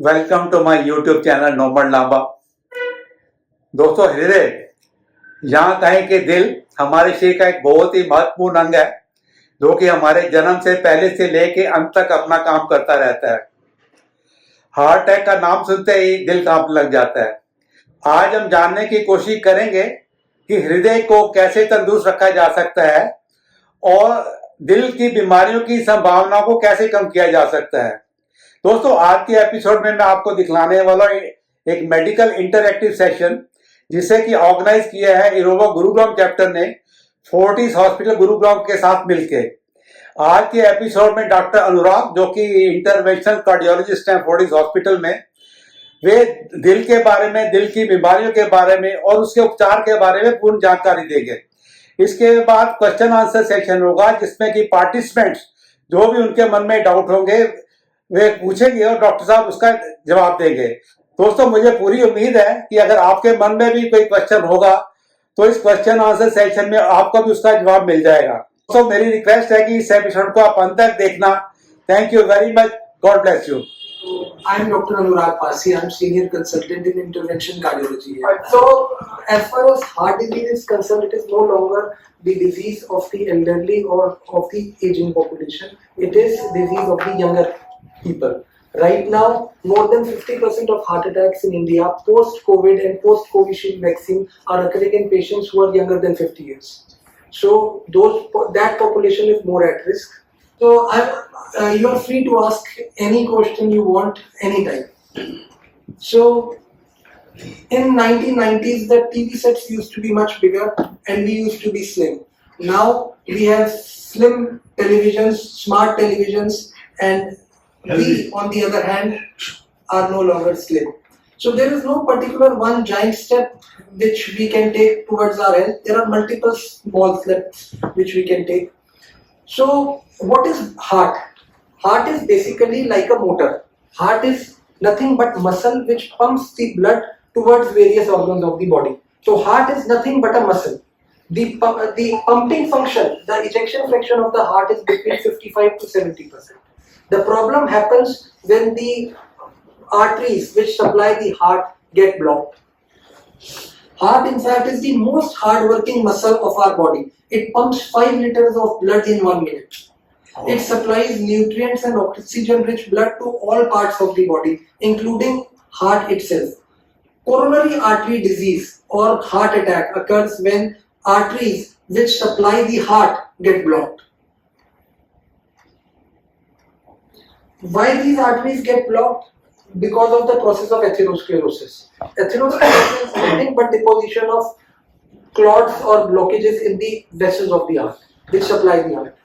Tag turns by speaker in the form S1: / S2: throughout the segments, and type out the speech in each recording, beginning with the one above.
S1: Welcome to my YouTube channel Nomal Lamba. दोस्तों, हृदय यहाँ कहें कि दिल हमारे शरीर का एक बहुत ही महत्वपूर्ण अंग है जो कि हमारे जन्म से पहले से लेके अंत तक अपना काम करता रहता है। हार्ट अटैक का नाम सुनते ही दिल कांपने लग जाता है। आज हम जानने की कोशिश करेंगे कि हृदय को कैसे तंदुरुस्त रखा जा सकता है और दिल की बीमारियों की संभावना को कैसे कम किया जा सकता है। दोस्तों, आज के एपिसोड में मैं आपको दिखलाने वाला एक मेडिकल इंटरैक्टिव सेशन जिसे कि ऑर्गेनाइज किया है इरोवा गुरुग्राम चैप्टर ने फोर्टिस हॉस्पिटल गुरुग्राम के साथ मिलकर। आज के एपिसोड में डॉक्टर अनुराग, जो कि इंटरवेंशनल कार्डियोलॉजिस्ट हैं फोर्टिस हॉस्पिटल में, वे दिल के बारे में, दिल की बीमारियों के बारे में और उसके उपचार के बारे में पूर्ण जानकारी देंगे। इसके बाद क्वेश्चन आंसर सेशन होगा जिसमें कि पार्टिसिपेंट्स जो भी उनके मन में डाउट होंगे वे पूछेंगे और डॉक्टर साहब उसका जवाब देंगे। दोस्तों, मुझे पूरी उम्मीद है कि अगर आपके मन में भी कोई क्वेश्चन होगा तो इस क्वेश्चन आंसर सेशन में आपको भी उसका जवाब मिल जाएगा। दोस्तों, मेरी रिक्वेस्ट है कि इस एपिसोड को आप अंत तक देखना। Thank you very much. God bless you.
S2: I'm Dr. Anurag Pasi. I'm senior consultant in intervention cardiology here. So, as far as heart disease is concerned, it is no longer the disease of the elderly or of the aging population. It is disease of the younger people. Right now, more than 50% of heart attacks in India post-COVID and post-Covishield vaccine are occurring in patients who are younger than 50 years. So, that population is more at risk. So you are free to ask any question you want anytime. So in 1990s the TV sets used to be much bigger and we used to be slim. Now we have slim televisions, smart televisions, and we on the other hand are no longer slim. So there is no particular one giant step which we can take towards our health. There are multiple small steps which we can take. So what is heart? Heart is basically like a motor. Heart is nothing but muscle which pumps the blood towards various organs of the body. So heart is nothing but a muscle. The pumping function, the ejection fraction of the heart is between 55 to 70%. The problem happens when the arteries which supply the heart get blocked. Heart, in fact, is the most hard-working muscle of our body. It pumps 5 liters of blood in 1 minute. It supplies nutrients and oxygen-rich blood to all parts of the body, including heart itself. Coronary artery disease or heart attack occurs when arteries which supply the heart get blocked. Why these arteries get blocked? Because of the process of atherosclerosis. Atherosclerosis is nothing but deposition of clots or blockages in the vessels of the heart which supply the heart.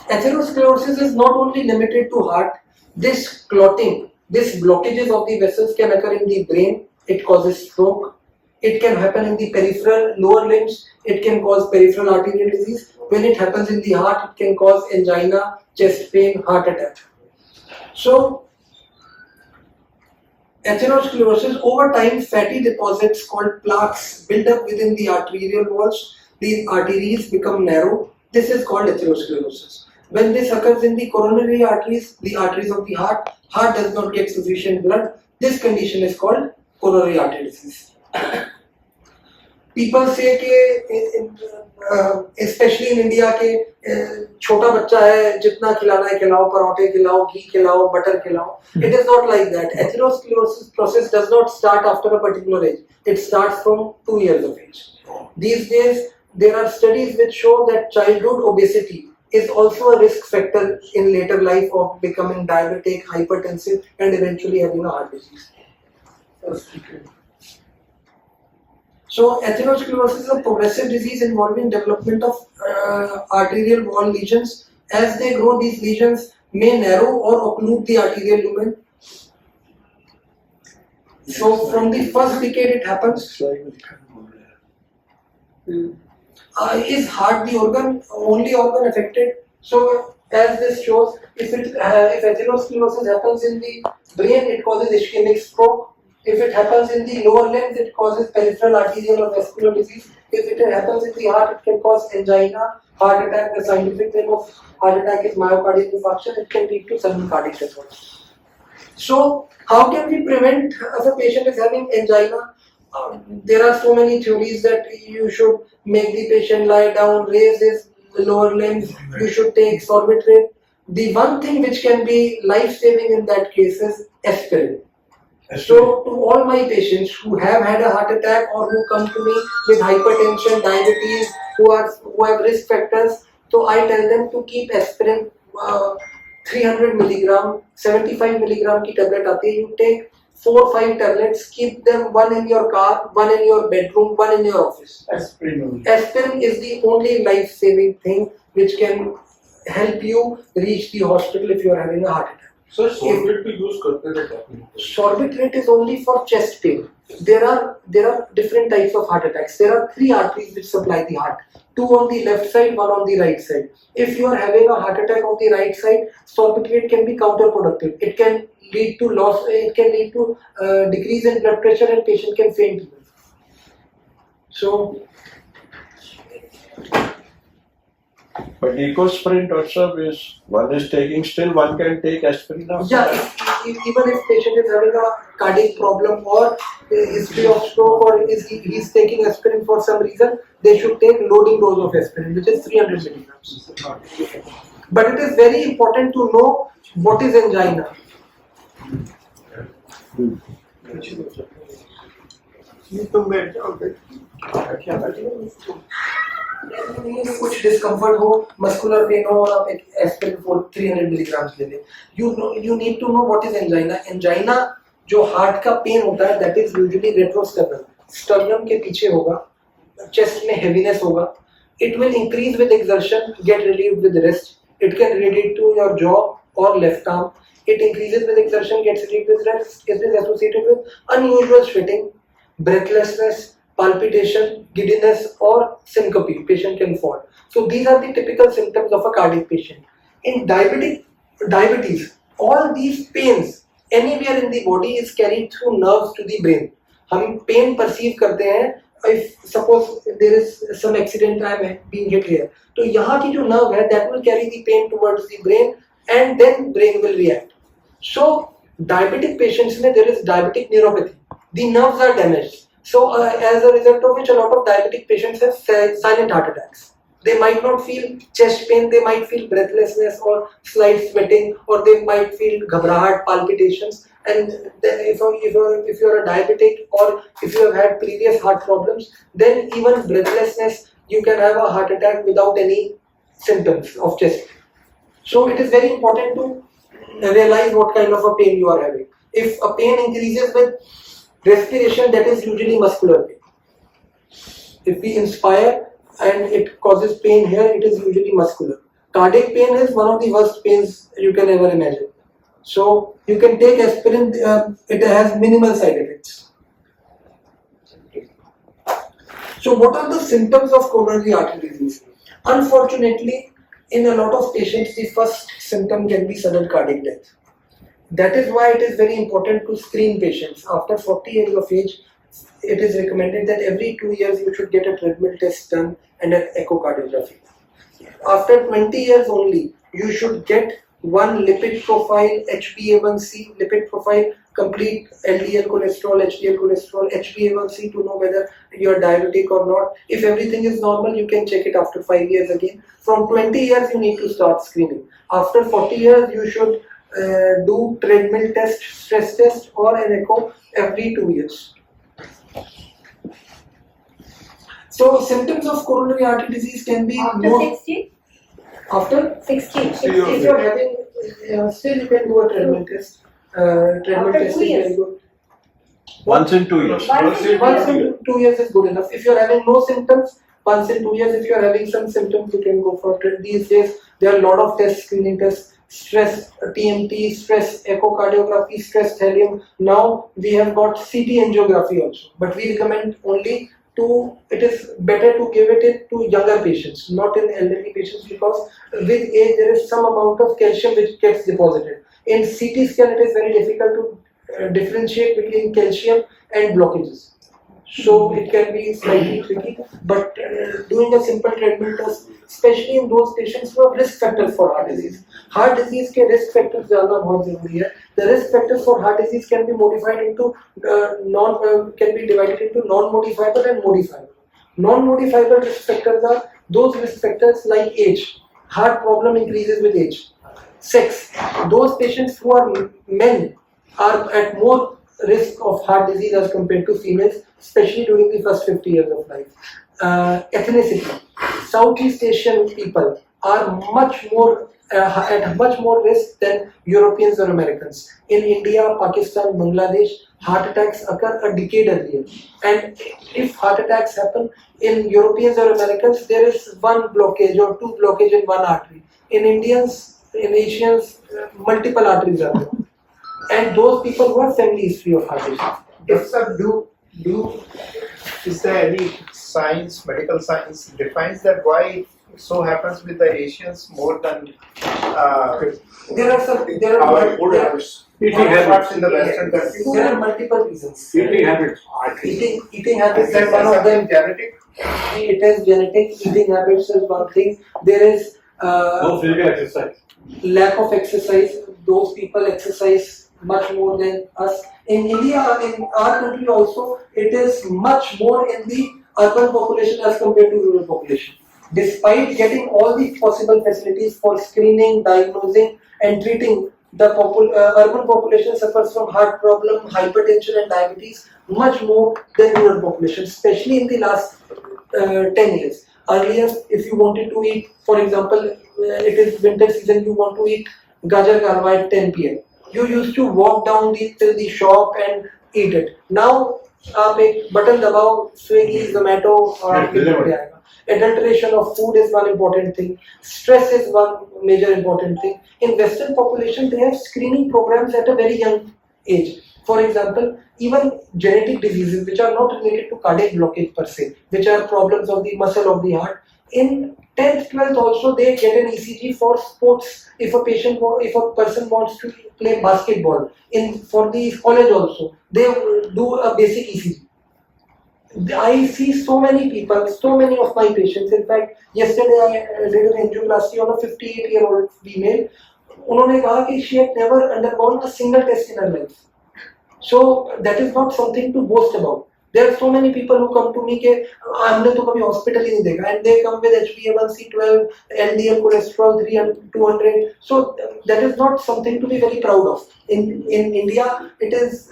S2: Atherosclerosis is not only limited to heart. This clotting, this blockages of the vessels can occur in the brain. It causes stroke. It can happen in the peripheral lower limbs. It can cause peripheral arterial disease. When it happens in the heart, it can cause angina, chest pain, heart attack. So atherosclerosis, over time, fatty deposits called plaques build up within the arterial walls. These arteries become narrow. This is called atherosclerosis. When this occurs in the coronary arteries, the arteries of the heart does not get sufficient blood. This condition is called coronary artery disease. People say कि especially in India के छोटा बच्चा है, जितना खिलाना है खिलाओ, पराठे खिलाओ, घी खिलाओ, बटर खिलाओ. It is not like that. Atherosclerosis process does not start after a particular age. It starts from 2 years of age. These days, there are studies which show that childhood obesity is also a risk factor in later life of becoming diabetic, hypertensive, and eventually having a heart disease. So atherosclerosis is a progressive disease involving development of arterial wall lesions. As they grow, these lesions may narrow or occlude the arterial lumen. So from the first decade it happens. Is heart the only organ affected? So as this shows, if atherosclerosis happens in the brain, it causes ischemic stroke. If it happens in the lower limbs, it causes peripheral arterial or vascular disease. If it happens in the heart, it can cause angina, heart attack. The scientific name of heart attack is myocardial infarction. It can lead to sudden cardiac death. So how can we prevent if a patient is having angina? There are so many theories that you should make the patient lie down, raise his lower limbs, you should take sorbitrate. The one thing which can be life-saving in that case is aspirin. So, to all my patients who have had a heart attack or who come to me with hypertension, diabetes, who have risk factors, so I tell them to keep aspirin 300 milligram, 75 milligram की tablet आती है. You take 4-5 tablets, keep them one in your car, one in your bedroom, one in your office.
S3: Aspirin.
S2: Aspirin is the only life-saving thing which can help you reach the hospital if you are having a heart attack.
S3: Sir सोर्बिट भी use करते थे काफी.
S2: Sorbitrate is only for chest pain. There are different types of heart attacks. There are 3 arteries which supply the heart. 2 on the left side, 1 on the right side. If you are having a heart attack on the right side, sorbitrate can be counterproductive. It can lead to loss. It can lead to decrease in blood pressure and patient can faint. So.
S3: But Ecosprin, Dr. is one is taking, still one can take aspirin now.
S2: Yeah, even if patient is having a cardiac problem or history of stroke or he's taking aspirin for some reason, they should take loading dose of aspirin, which is 300 milligrams. But it is very important to know what is angina. कुछ discomfort हो, muscular pain हो और आप एक aspirin for 300 milligrams ले लें. You need to know what is angina. Angina जो heart का पेन होता है, that is usually retrosternal. Sternum के पीछे होगा, चेस्ट में हेवीनेस होगा. It will increase with exertion, get relieved with rest. It can relate to your jaw or left arm. It increases with exertion, gets relieved with rest. It is associated with unusual sweating, breathlessness, palpitation, giddiness or syncope. Patient can fall. So these are the typical symptoms of a cardiac patient. In diabetes, all these pains anywhere in the body is carried through nerves to the brain. हम pain perceive करते हैं. If suppose there is some accident, I am being hit here, तो यहाँ की जो nerve है, that will carry the pain towards the brain and then brain will react. So diabetic patients में there is diabetic neuropathy. The nerves are damaged. So as a result of which a lot of diabetic patients have silent heart attacks. They might not feel chest pain, they might feel breathlessness or slight sweating, or they might feel ghabrahat, palpitations. And if you are a diabetic or if you have had previous heart problems, then even breathlessness, you can have a heart attack without any symptoms of chest pain. So it is very important to realize what kind of a pain you are having. If a pain increases with respiration, that is usually muscular pain. If we inspire and it causes pain here, it is usually muscular. Cardiac pain is one of the worst pains you can ever imagine. So you can take aspirin, it has minimal side effects. So what are the symptoms of coronary artery disease? Unfortunately, in a lot of patients, the first symptom can be sudden cardiac death. That is why it is very important to screen patients. After 40 years of age, it is recommended that every 2 years you should get a treadmill test done and an echocardiography. After 20 years only, you should get one lipid profile, HbA1c, lipid profile, complete LDL cholesterol, HDL cholesterol, HbA1c to know whether you are diabetic or not. If everything is normal, you can check it after 5 years again. From 20 years, you need to start screening. After 40 years, you should do treadmill test, stress test or an echo every 2 years. So symptoms of coronary artery disease can be
S4: after
S2: more
S4: 60?
S2: After
S4: 60.
S2: if you are having still you can do a treadmill test. Treadmill
S4: After
S2: test
S4: 2
S2: is
S4: years.
S2: very good.
S3: Once in 2 years.
S4: Once in
S2: Once in 2 years is good enough. If you are having no symptoms, once in 2 years. If you are having some symptoms, you can go for these days. There are a lot of tests, screening tests. Stress TMT, stress echocardiography, stress thallium. Now we have got CT angiography also, but we recommend only it is better to give it to younger patients, not in elderly patients, because with age there is some amount of calcium which gets deposited. In CT scan it is very difficult to differentiate between calcium and blockages. so it can be slightly tricky. But doing a simple treadmill test, especially in those patients who have risk factors for heart disease. Heart disease के risk factors जानना बहुत जरूरी है. The risk factors for heart disease can be modified into can be divided into non-modifiable and modifiable. Non-modifiable risk factors are those risk factors like age. Heart problem increases with age. Sex. Those patients who are men are at more risk of heart disease as compared to females, especially during the first 50 years of life. Ethnicity. Southeast Asian people are much more at much more risk than Europeans or Americans. In India, Pakistan, Bangladesh, heart attacks occur a decade earlier. And if heart attacks happen in Europeans or Americans, there is one blockage or two blockage in one artery. In Asians, multiple arteries are there. And those people who have family history of heart disease.
S4: Yes, sir. Is there any science, medical science defines that why it so happens with the Asians more than
S2: There are
S4: our food habits?
S1: Eating
S4: habits in the Western countries.
S2: There are multiple reasons.
S1: Eating habits.
S2: Eating habits
S4: Is that
S2: is one of them.
S4: genetic?
S2: It is genetic. Eating habits is one thing. There is
S1: No physical exercise.
S2: lack of exercise. Those people exercise much more than us. In India, in our country also, it is much more in the urban population as compared to rural population. Despite getting all the possible facilities for screening, diagnosing and treating, the urban population suffers from heart problem, hypertension and diabetes much more than rural population, especially in the last 10 years. Earlier, if you wanted to eat, for example, it is winter season, you want to eat gajar ka halwa at 10 p.m. You used to walk down till the shop and eat it. Now, आप एक button दबाओ, Swiggy, Zomato और आपके घर पे आएगा. Adulteration of food is one important thing. Stress is one major important thing. In Western population, they have screening programs at a very young age. For example, even genetic diseases which are not related to cardiac blockage per se, which are problems of the muscle of the heart. In 10th, 12th also they get an ECG for sports. If a person wants to play basketball, for the college also, they do a basic ECG. I see so many people, so many of my patients. In fact, yesterday I did an angioplasty on a 58-year-old female. उन्होंने कहा कि she had never undergone a single test in her life. So that is not something to boast about. There are so many people who come to me कि हमने तो कभी hospital ही नहीं देखा, and they come with HbA1c 12, LDL cholesterol 200. So that is not something to be very proud of. In India, it is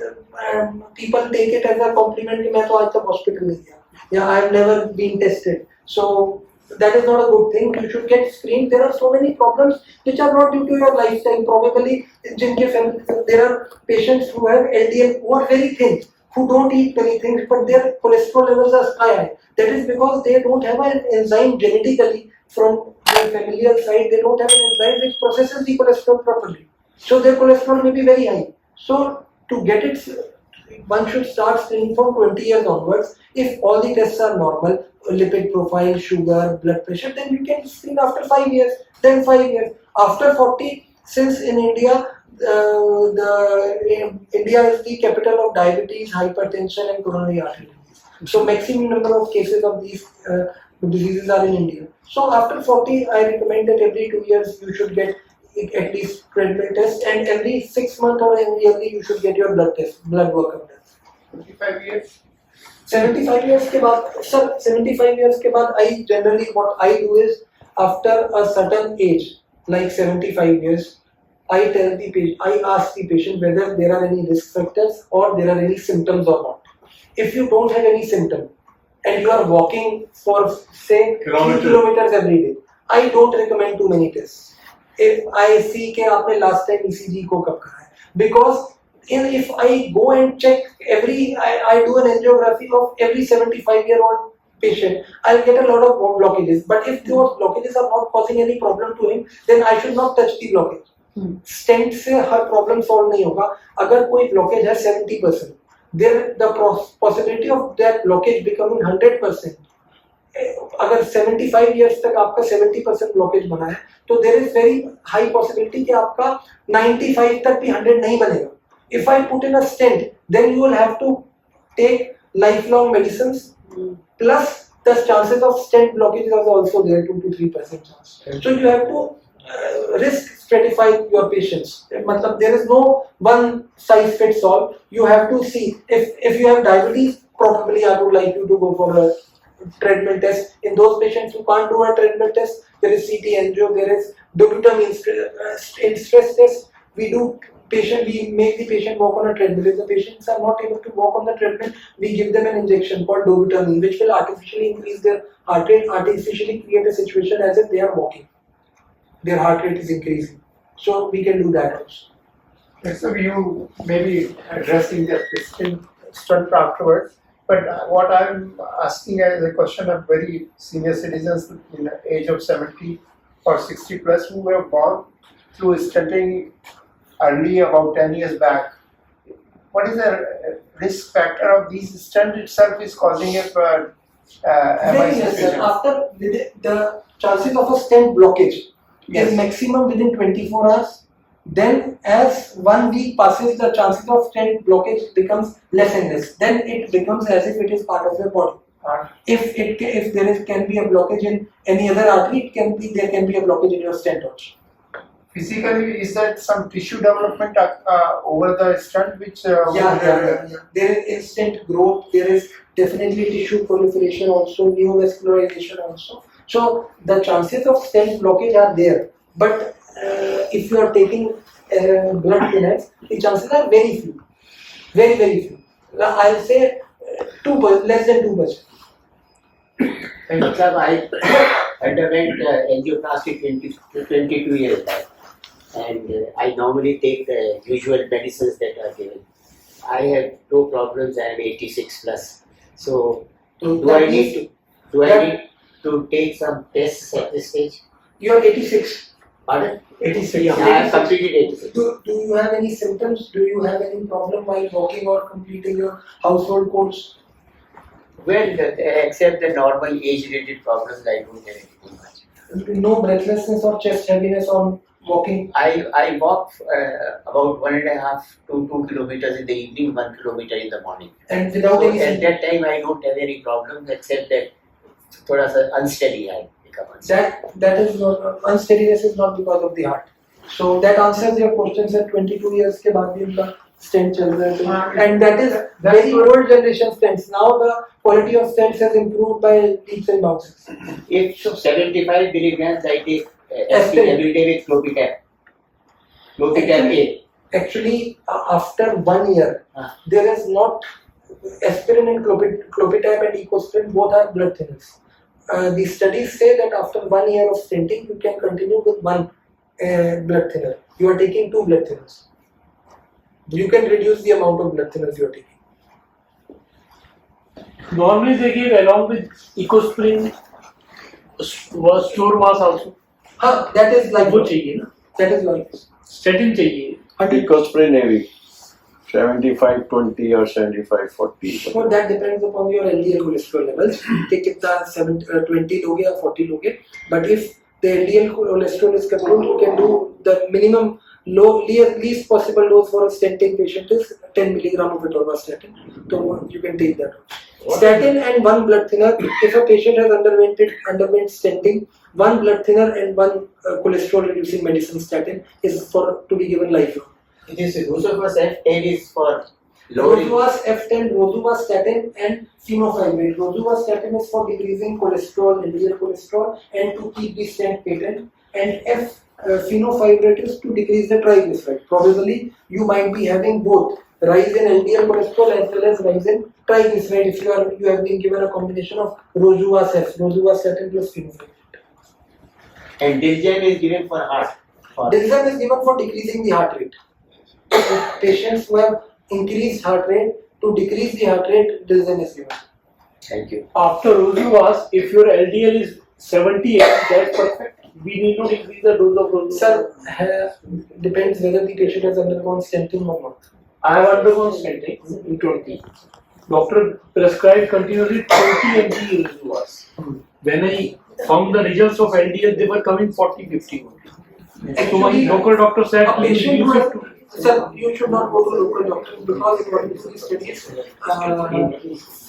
S2: people take it as a compliment कि मैं तो आज तक hospital नहीं गया, yeah, I have never been tested. So that is not a good thing. You should get screened. There are so many problems which are not due to your lifestyle. Probably, there are patients who have LDL who are very thin, who don't eat many things, but their cholesterol levels are high. That is because they don't have an enzyme genetically from their familial side. They don't have an enzyme which processes the cholesterol properly. So their cholesterol may be very high. So to get it, one should start screening from 20 years onwards. If all the tests are normal, lipid profile, sugar, blood pressure, then you can screen after 5 years, then 5 years. After 40, since in India, India is the capital of diabetes, hypertension and coronary artery disease. So maximum number of cases of these diseases are in India. So after 40, I recommend that every 2 years you should get at least treadmill test, and every 6 months or every yearly you should get your blood workup done.
S4: 25 years?
S2: 75 years के बाद, sir, 75 years के बाद, I generally what I do is after a certain age, like 75 years, I ask the patient whether there are any risk factors or there are any symptoms or not. If you don't have any symptom and you are walking for say 3 kilometers every day, I don't recommend too many tests. If I see कि आपने last time ECG को कब करा है, because if I go and check I do an angiography of every 75-year-old patient, I'll get a lot of blockages. But if those blockages are not causing any problem to him, then I should not touch the blockage. Stent से हर problem solve नहीं होगा. अगर कोई blockage है 70%, then the possibility of that blockage becoming 100%. अगर 75 years तक आपका 70% blockage बना है, तो there is very high possibility कि आपका 95 तक भी 100 नहीं बनेगा. If I put in a stent, then you will have to take lifelong medicines, plus the chances of stent blockage are also there, 2 to 3% chance. So you have to risk stratify your patients. Matlab, there is no one size fits all. You have to see if you have diabetes, probably I would like you to go for a treadmill test. In those patients who can't do a treadmill test, there is CT angio, there is dobutamine stress test. We make the patient walk on a treadmill. If the patients are not able to walk on the treadmill, we give them an injection called dobutamine, which will artificially increase their heart rate, artificially create a situation as if they are walking. Their heart rate is increasing. So we can do that also.
S4: Yes, so you may be addressing that stunt afterwards, but what I'm asking is a question of very senior citizens in the age of 70 or 60 plus who have gone through stenting early, about 10 years back. What is the risk factor of these stent itself is causing a
S2: Very less, sir. After the chances of a stent blockage is maximum within 24 hours. Then as 1 week passes, the chances of stent blockage becomes less and less. Then it becomes as if it is part of your body. If there can be a blockage in any other artery, there can be a blockage in your stent also.
S4: Physically, is that some tissue development over the stent which?
S2: Yeah. There is instant growth. There is definitely tissue proliferation also, neovascularization also. So the chances of stent blockage are there, but if you are taking blood thinners, the chances are very few, very few. I'll say less than 2%.
S5: I underwent angioplasty 22 years back, and I normally take the usual medicines that are given. I have no problems. I am 86 plus. So do I need to take some tests at this stage?
S2: You are 86.
S5: Pardon?
S2: 86.
S5: Yeah, I have completed 86.
S2: Do you have any symptoms? Do you have any problem while walking or completing your household chores?
S5: Well, except the normal age-related problems, I don't have anything much.
S2: No breathlessness or chest heaviness on walking?
S5: I walk about 1.5 to 2 kilometers in the evening, 1 kilometer in the morning.
S2: And without
S5: So
S2: any
S5: at that time, I don't have any problems except that thoda sa unsteady I become unsteady.
S2: that is not unsteadiness is not because of the heart. So that answers your questions at 22 years के बाद भी उनका stent चल रहा है. And that is very old generation stents. Now the quality of stents has improved by leaps and bounds.
S5: If so 75 milligrams I take
S2: Aspirin.
S5: every day with Clopidogrel. Clopidogrel A.
S2: Actually, after 1 year, there is not aspirin and clopidogrel and ecosprin both are blood thinners. The studies say that after 1 year of stenting, you can continue with one blood thinner. You are taking 2 blood thinners. You can reduce the amount of blood thinners you are taking.
S6: Normally they give along with ecosprin was store was also.
S2: That is like
S6: वो चाहिए ना.
S2: that is like
S6: Statin चाहिए.
S3: Ecosprin heavy, 75-20 or 75-40.
S2: So that depends upon your LDL cholesterol levels. कि कितना 20 लोगे या 40 लोगे. But if the LDL cholesterol is controlled, you can do the minimum least possible dose for a stenting patient is 10 milligram of atorvastatin. So you can take that. Statin and 1 blood thinner. If a patient has underwent stenting, 1 blood thinner and 1 cholesterol reducing medicine statin is to be given lifelong.
S5: This Rosuvastatin F10 is for lowering.
S2: Rosuvastatin F10, rosuvastatin and fenofibrate. Rosuvastatin is for decreasing cholesterol, LDL cholesterol, and to keep the stent patent. And fenofibrate is to decrease the triglyceride. Probably you might be having both rise in LDL cholesterol as well as rise in triglyceride if you have been given a combination of rosuvastatin plus fenofibrate.
S5: And Dilgen is given for heart.
S2: Dilgen is given for decreasing the heart rate. Patients who have increased heart rate, to decrease the heart rate, Dilgen is given.
S5: Thank you.
S6: After Rosuvastatin, if your LDL is 78, that's perfect. We need not increase the dose of Rosuvastatin.
S2: Sir, depends whether the patient has undergone stenting or not.
S6: I have undergone stenting in 20. Doctor prescribed continuously 20 mg Rosuvastatin. When I found the results of LDL, they were coming 40-50. So my local doctor said,
S2: A patient who has sir, you should not go to local doctors because according to the studies,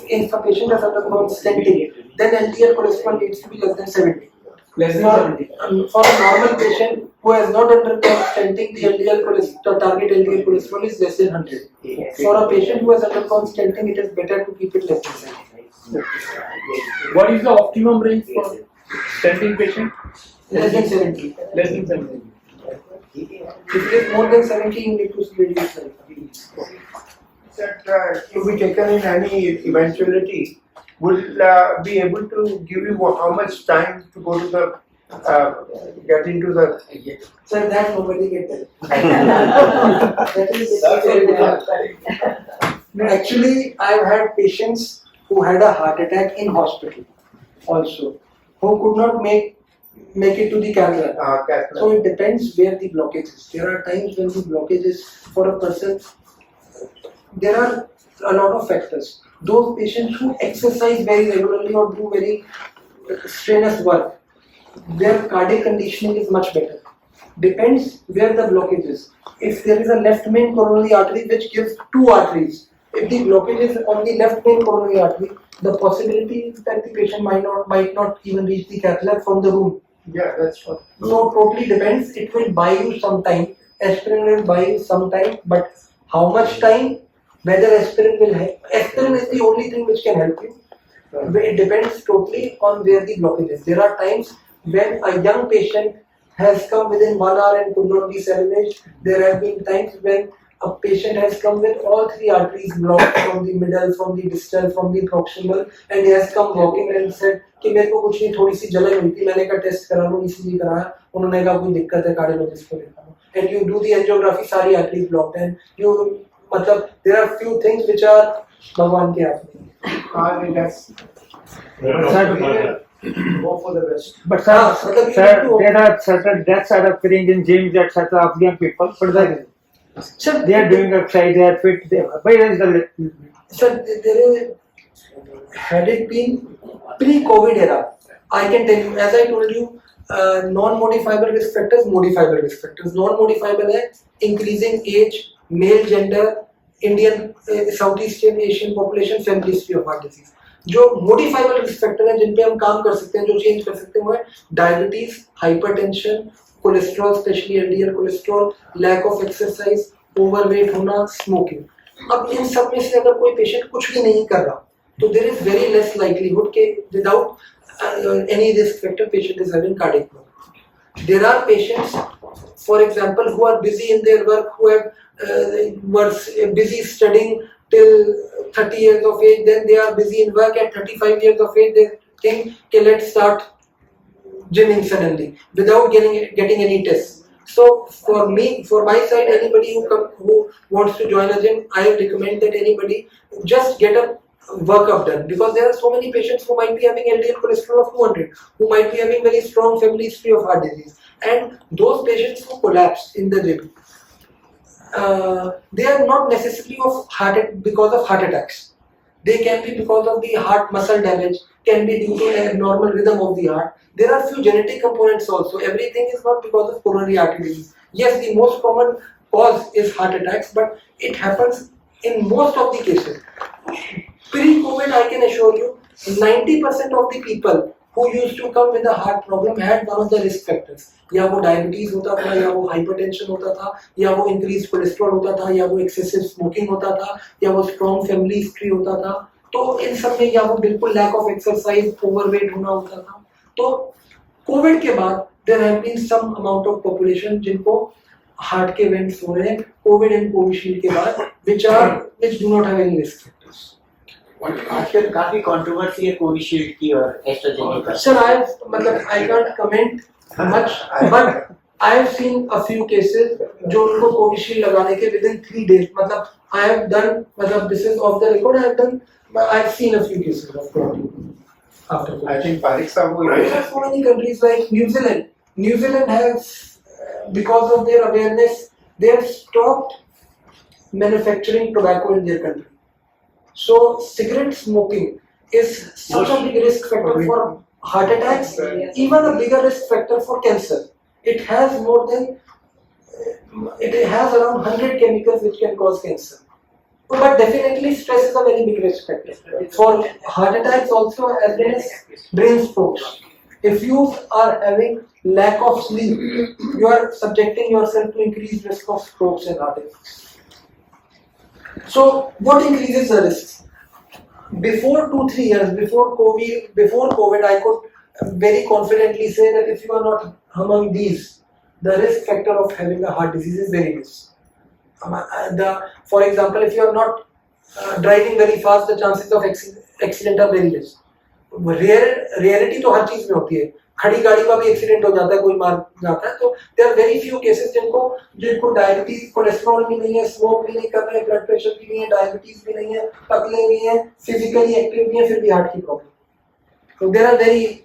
S2: if a patient has undergone stenting, then LDL cholesterol needs to be less than 70.
S6: Less than 70.
S2: For a normal patient who has not undergone stenting, the LDL cholesterol, target LDL cholesterol is less than 100. For a patient who has undergone stenting, it is better to keep it less than 70.
S6: What is the optimum range for stenting patient?
S2: Less than 70.
S6: Less than 70.
S2: If it is more than 70, you need to reduce it.
S4: That to be taken in any eventuality will be able to give you how much time to go to the get into the.
S2: Sir, that nobody can tell. That is actually, I've had patients who had a heart attack in hospital also, who could not make it to the cath lab. So it depends where the blockage is. There are times when the blockage is for a person. There are a lot of factors. Those patients who exercise very regularly or do very strenuous work, their cardiac conditioning is much better. Depends where the blockage is. If there is a left main coronary artery which gives two arteries, if the blockage is on the left main coronary artery, the possibility is that the patient might not even reach the cath lab from the room.
S4: Yeah, that's what.
S2: So totally depends. It will buy you some time. Aspirin will buy you some time, but how much time? Whether aspirin will help. Aspirin is the only thing which can help you. It depends totally on where the blockage is. There are times when a young patient has come within 1 hour and could not be salvaged. There have been times when a patient has come with all three arteries blocked from the middle, from the distal, from the proximal, and he has come walking and said कि मेरे को कुछ नहीं, थोड़ी सी जलन हुई थी, मैंने कहा टेस्ट करा लो, ECG कराया, उन्होंने कहा कोई दिक्कत है, कार्डियोलॉजिस्ट को दिखा लो, and you do the angiography, सारी arteries blocked, and you मतलब there are few things which are भगवान के हाथ में.
S4: Go for the best.
S7: But sir, there are certain deaths are occurring in gyms, etc. of young people. But they are doing exercise, they are fit. Where is the?
S2: Sir, there is, had it been pre-COVID era, I can tell you, as I told you, non-modifiable risk factors, modifiable risk factors. Non-modifiable है increasing age, male gender, Indian, Southeast Asian population, family history of heart disease. जो modifiable risk factor हैं जिन पे हम काम कर सकते हैं, जो change कर सकते हैं, वो है diabetes, hypertension, cholesterol, specially LDL cholesterol, lack of exercise, overweight होना, स्मोकिंग. अब इन सब में से अगर कोई पेशेंट कुछ भी नहीं कर रहा, तो there is very less likelihood के without any risk factor patient is having cardiac problem. There are patients, for example, who are busy in their work, who have were busy studying till 30 years of age, then they are busy in work at 35 years of age, they think, okay, let's start gymming suddenly without getting any tests. So for me, for my side, anybody who wants to join a gym, I recommend that anybody just get a workup done, because there are so many patients who might be having LDL cholesterol of 200, who might be having very strong family history of heart disease, and those patients who collapse in the gym, they are not necessarily because of heart attacks. They can be because of the heart muscle damage, can be due to a normal rhythm of the heart. There are few genetic components also. Everything is not because of coronary artery disease. Yes, the most common cause is heart attacks, but it happens in most of the cases. Pre-COVID, I can assure you, 90% of the people who used to come with a heart problem had one of the risk factors. या वो diabetes होता था, या वो hypertension होता था, या वो इंक्रीज कोलेस्ट्रॉल होता था, या वो एक्सेसिव स्मोकिंग होता था, या वो स्ट्रॉन्ग फैमिली हिस्ट्री होता था. तो इन सब में या वो बिल्कुल लैक ऑफ एक्सरसाइज, ओवरवेट होना होता था. तो कोविड के बाद there have been some amount of population जिनको हार्ट के इवेंट्स हो रहे हैं कोविड एंड कोविशील्ड के बाद, which do not have any risk factors.
S5: आजकल काफी कंट्रोवर्सी है कोविशील्ड की और AstraZeneca.
S2: Sir, I can't comment much, but I have seen a few cases जो उनको कोविशील्ड लगाने के within 3 days, मतलब I have done, मतलब this is off the record, I have seen a few cases of COVID after COVID.
S4: I think Parik Sahu.
S2: There are so many countries like New Zealand. New Zealand has, because of their awareness, they have stopped manufacturing tobacco in their country. So cigarette smoking is such a big risk factor for heart attacks, even a bigger risk factor for cancer. It has more than it has around 100 chemicals which can cause cancer. But definitely stress is a very big risk factor. For heart attacks also, as well as brain strokes. If you are having lack of sleep, you are subjecting yourself to increased risk of strokes and heart attacks. So what increases the risks? Before 2-3 years, before COVID, I could very confidently say that if you are not among these, the risk factor of having a heart disease is very less. For example, if you are not driving very fast, the chances of accident are very less. Rarity तो हर चीज में होती है, खड़ी गाड़ी का भी accident हो जाता है, कोई मार जाता है, तो there are very few cases जिनको डायबिटीज, कोलेस्ट्रॉल भी नहीं है, स्मोक भी नहीं कर रहे हैं, ब्लड प्रेशर भी नहीं है, डायबिटीज भी नहीं है, पतले भी हैं, फिजिकली एक्टिव भी हैं, फिर भी हार्ट की problem. So there are very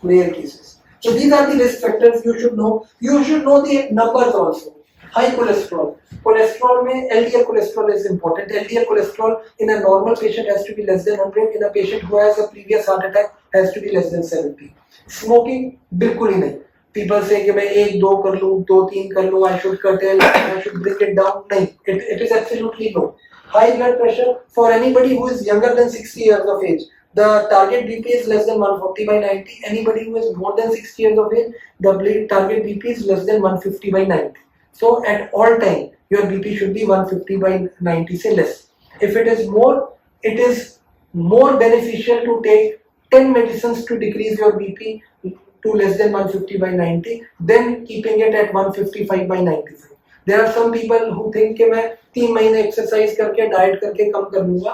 S2: rare cases. So these are the risk factors you should know. You should know the numbers also. High cholesterol. Cholesterol में LDL cholesterol is important. LDL cholesterol in a normal patient has to be less than 100. In a patient who has a previous heart attack has to be less than 70. Smoking बिल्कुल ही नहीं. People say कि मैं 1-2 कर लूँ, 2-3 कर लूँ, I should curtail, I should bring it down. नहीं, it is absolutely no. High blood pressure for anybody who is younger than 60 years of age. The target BP is less than 140/90. Anybody who is more than 60 years of age, the target BP is less than 150/90. So at all time, your BP should be 150/90 say less. If it is more, it is more beneficial to take 10 medicines to decrease your BP to less than 150/90 than keeping it at 155/95. There are some people who think कि मैं 3 महीने exercise करके diet करके कम कर लूंगा.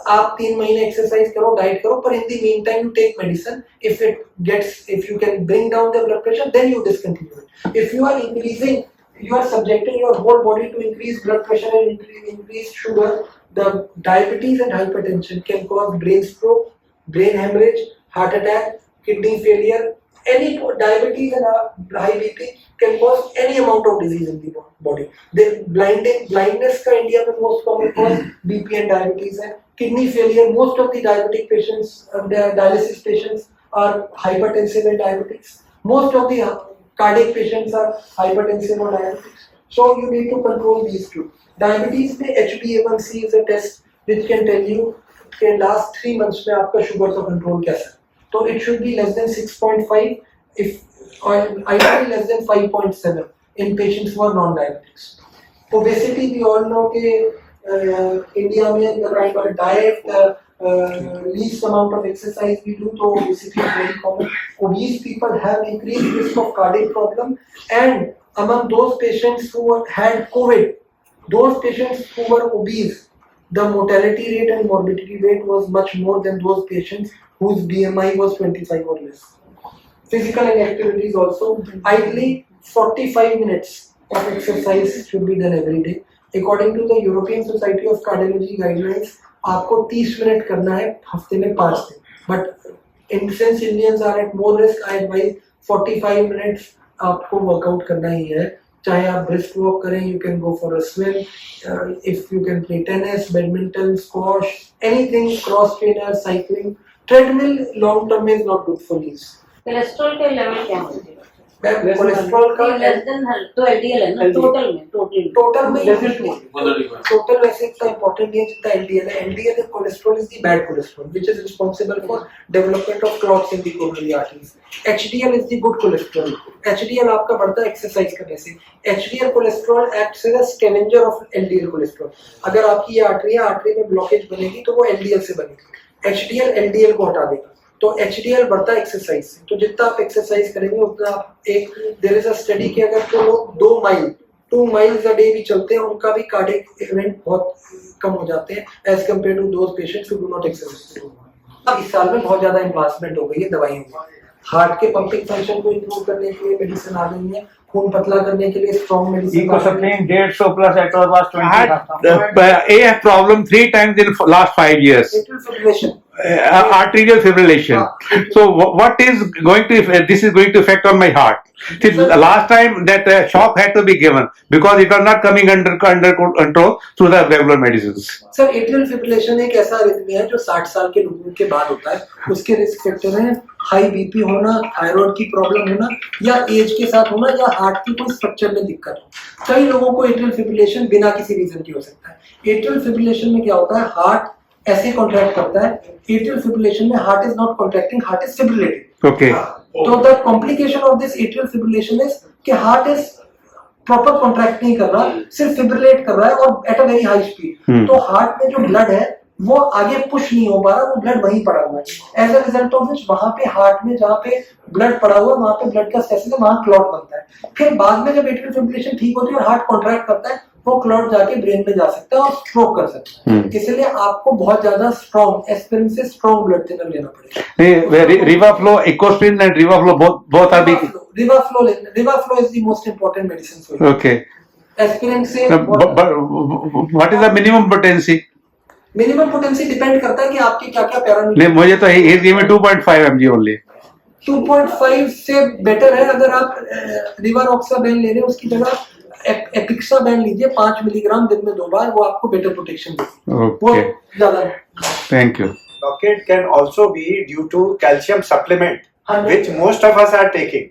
S2: आप 3 महीने exercise करो, डाइट करो, पर in the meantime you take medicine. If you can bring down the blood pressure, then you discontinue it. If you are increasing, you are subjecting your whole body to increased blood pressure and increased sugar. The diabetes and hypertension can cause brain stroke, brain hemorrhage, heart attack, kidney failure. Any diabetes and high BP can cause any amount of disease in the body. The blindness का India में most common cause BP and diabetes है. Kidney failure. Most of the diabetic patients, dialysis patients, are hypertensive and diabetics. Most of the cardiac patients are hypertensive or diabetics. So you need to control these two. Diabetes में HbA1c is a test which can tell you कि last 3 months में आपका sugar का control कैसा है. So it should be less than 6.5, or ideally less than 5.7 in patients who are non-diabetics. Obesity, we all know that India में the kind of diet, least amount of exercise we do, so obesity is very common. Obese people have increased risk of cardiac problem, and among those patients who had COVID, those patients who were obese, the mortality rate and morbidity rate was much more than those patients whose BMI was 25 or less. Physical inactivities also. Ideally, 45 minutes of exercise should be done every day. According to the European Society of Cardiology guidelines, आपको 30 minute करना है हफ्ते में 5 दिन. But since Indians are at more risk, I advise 45 minutes आपको workout करना ही है. चाहे आप brisk walk करें, you can go for a swim, if you can play tennis, badminton, squash, anything, cross trainer, cycling. Treadmill long term is not good for knees.
S8: Cholesterol का level क्या होता है?
S2: कोलेस्ट्रॉल का
S8: लेस देन तो LDL है ना, total में
S2: total वैसे इतना इम्पोर्टेंट नहीं है जितना एलडीएल है. LDL is cholesterol is the bad cholesterol which is responsible for development of clots in the coronary arteries. HDL is the good cholesterol. HDL आपका बढ़ता है एक्सरसाइज करने से. HDL cholesterol acts as a scavenger of LDL cholesterol. अगर आपकी ये artery में blockage बनेगी तो वो LDL से बनेगी. HDL LDL को हटा देगा. तो HDL बढ़ता है एक्सरसाइज से. तो जितना आप एक्सरसाइज करेंगे उतना आप देयर इज अ स्टडी कि अगर तो लोग 2 miles a day भी चलते हैं, उनका भी कार्डियक इवेंट बहुत कम हो जाते हैं as compare to those patients who do not exercise. अब इस साल में बहुत ज्यादा एडवांसमेंट हो गई है दवाइयों में. हार्ट के पंपिंग फंक्शन को इंप्रूव करने के लिए मेडिसिन आ गई है. खून पतला करने के लिए strong medicine.
S7: Ecosprin 150 plus Atroz was 20.
S1: I had a problem 3 times in last 5 years.
S2: Atrial fibrillation.
S1: arterial fibrillation. So what is going to this is going to affect on my heart? See, last time that shock had to be given because it was not coming under control through the regular medicines.
S2: Sir atrial fibrillation एक ऐसा arrhythmia है जो 60 साल के लोगों के बाद होता है. उसके रिस्क फैक्टर हैं हाई बीपी होना, थायराइड की प्रॉब्लम होना, या एज के साथ होना, या हार्ट की कोई स्ट्रक्चर में दिक्कत हो. कई लोगों को एट्रियल फिब्रिलेशन बिना किसी रीजन की हो सकता है. एट्रियल फिब्रिलेशन में क्या होता है, हार्ट ऐसे कॉन्ट्रैक्ट करता है. एट्रियल फिब्रिलेशन में heart is not contracting, heart is fibrillating.
S1: Okay.
S2: तो the complication of this atrial fibrillation is कि हार्ट इज प्रॉपर कॉन्ट्रैक्ट नहीं कर रहा, सिर्फ फिब्रिलेट कर रहा है और at a very high speed. तो हार्ट में जो ब्लड है वो आगे पुश नहीं हो पा रहा, वो ब्लड वहीं पड़ा हुआ है. As a result of which वहां पे हार्ट में जहाँ पे ब्लड पड़ा हुआ है वहां पे ब्लड का स्टेसिस है, वहां क्लॉट बनता है. फिर बाद में जब एट्रियल फिब्रिलेशन ठीक होती है और हार्ट कॉन्ट्रैक्ट करता है, वो क्लॉट जाके ब्रेन में जा सकता है और स्ट्रोक कर सकता है. इसलिए आपको बहुत ज्यादा स्ट्रॉन्ग एस्पिरिन से स्ट्रॉन्ग ब्लड थिनर लेना पड़ेगा.
S1: Rivaflow, Ecosprin and Rivaflow both are big.
S2: Rivaflow is the most important medicine for you.
S1: Okay.
S2: Aspirin से
S1: But what is the minimum potency?
S2: Minimum potency depend करता है कि आपके क्या क्या पैरामीटर.
S1: नहीं, मुझे तो he gave me 2.5 mg only.
S2: 2.5 से बेटर है. अगर आप रिवारोक्साबेन ले रहे हैं उसकी जगह एपिक्साबेन लीजिए 5 मिलीग्राम दिन में 2 बार, वो आपको बेटर प्रोटेक्शन देगी. वो
S1: Okay.
S2: ज्यादा.
S1: Thank you.
S9: Blockade can also be due to calcium supplement, which most of us are taking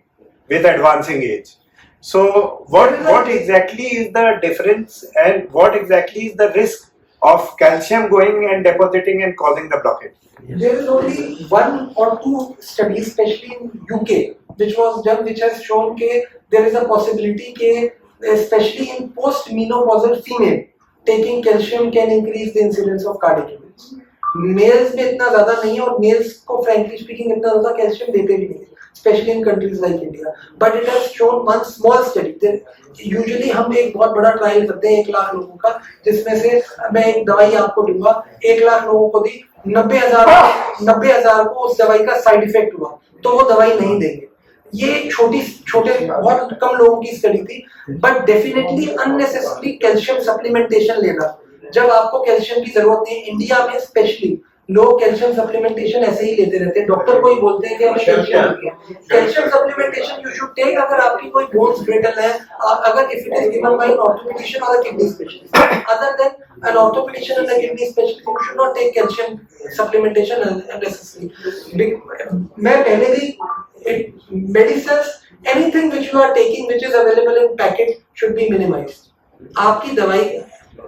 S9: with advancing age. So, what exactly is the difference, and what exactly is the risk of calcium going and depositing and causing the blockage?
S2: There is only 1 or 2 studies, especially in UK, which was done, which has shown that there is a possibility that, especially in post-menopausal female, taking calcium can increase the incidence of cardiac events. Males में इतना ज़्यादा नहीं है और males को frankly speaking इतना ज़्यादा calcium देते भी नहीं है, especially in countries like India. But it has shown one small study. Usually हम एक बहुत बड़ा ट्रायल करते हैं 1 लाख लोगों का, जिसमें से मैं एक दवाई आपको दूंगा, 1 लाख लोगों को दी, 90,000 को उस दवाई का साइड इफेक्ट हुआ, तो वो दवाई नहीं देंगे. ये छोटे बहुत कम लोगों की स्टडी थी. But definitely unnecessary calcium supplementation लेना जब आपको कैल्शियम की जरूरत नहीं. इंडिया में स्पेशली लोग कैल्शियम सप्लीमेंटेशन ऐसे ही लेते रहते हैं. डॉक्टर को ही बोलते हैं कि हमें calcium supplementation you should take अगर आपकी कोई बोन्स ब्रिटल है, अगर if it is given by an orthopaedician और a kidney specialist. Other than an orthopaedician and a kidney specialist you should not take calcium supplementation unnecessary. मैं पहले भी medicines, anything which you are taking which is available in packet should be minimized. आपकी दवाई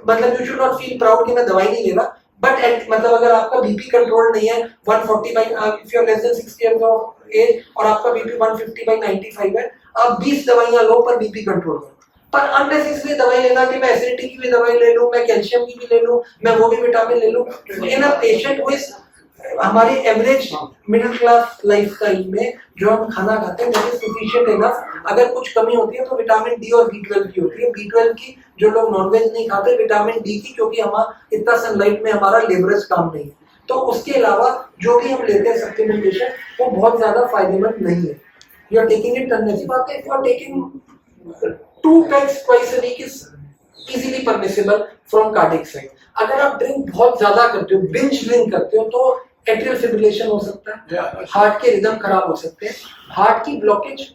S2: मतलब you should not feel proud कि मैं दवाई नहीं ले रहा, but मतलब अगर आपका बीपी कंट्रोल नहीं है 140 by if you are less than 60 years of age और आपका बीपी 150 by 95 है, आप 20 दवाइयां लो पर बीपी कंट्रोल करो. पर अननेसेसरी दवाई लेना कि मैं एसिडिटी की भी दवाई ले लूं, मैं कैल्शियम की भी ले लूं, मैं वो भी विटामिन ले लूं. इन अ पेशेंट हु इज हमारी एवरेज मिडिल क्लास लाइफस्टाइल में जो हम खाना खाते हैं दैट इज सफिशिएंट इनफ. अगर कुछ कमी होती है तो विटामिन डी और B12 की होती है. B12 की जो लोग नॉनवेज नहीं खाते, विटामिन डी की क्योंकि हमारा इतना सनलाइट में हमारा लेबरस काम नहीं है. तो उसके अलावा जो भी हम लेते हैं सप्लीमेंटेशन वो बहुत ज्यादा फायदेमंद नहीं है. You are taking it unnecessary. You are taking 2 packs twice a week is easily permissible from cardiac side. अगर आप ड्रिंक बहुत ज्यादा करते हो, बिंज ड्रिंक करते हो, तो एट्रियल फिब्रिलेशन हो सकता है, हार्ट के रिदम खराब हो सकते हैं, हार्ट की ब्लॉकेज.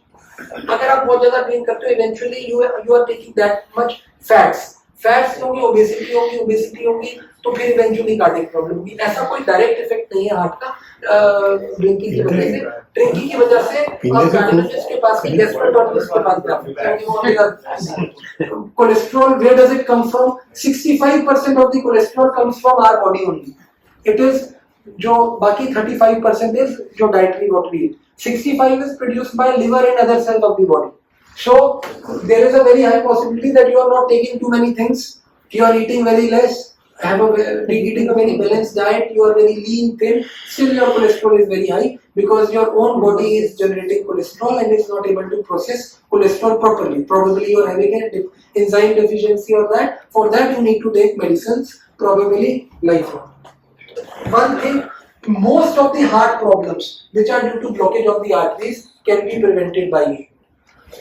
S2: अगर आप बहुत ज्यादा ड्रिंक करते हो eventually you are taking that much fats होंगी, ओबेसिटी होगी, तो फिर इवेंचुअली कार्डियक प्रॉब्लम होगी. ऐसा कोई डायरेक्ट इफेक्ट नहीं है हार्ट का ड्रिंकिंग की वजह से. ड्रिंकिंग की वजह से आप कार्डियोलॉजिस्ट के पास, गैस्ट्रोएंटरोलॉजिस्ट के पास जाते हैं. Cholesterol, where does it come from? 65% of the cholesterol comes from our body only. It is जो बाकी 35% इज जो dietary what we eat. 65 is produced by liver and other cells of the body. So there is a very high possibility that you are not taking too many things. You are eating very less, eating a very balanced diet. You are very lean, thin. Still your cholesterol is very high because your own body is generating cholesterol and is not able to process cholesterol properly. Probably you are having an enzyme deficiency or that. For that you need to take medicines, probably lifelong. One thing. Most of the heart problems which are due to blockage of the arteries can be prevented by you.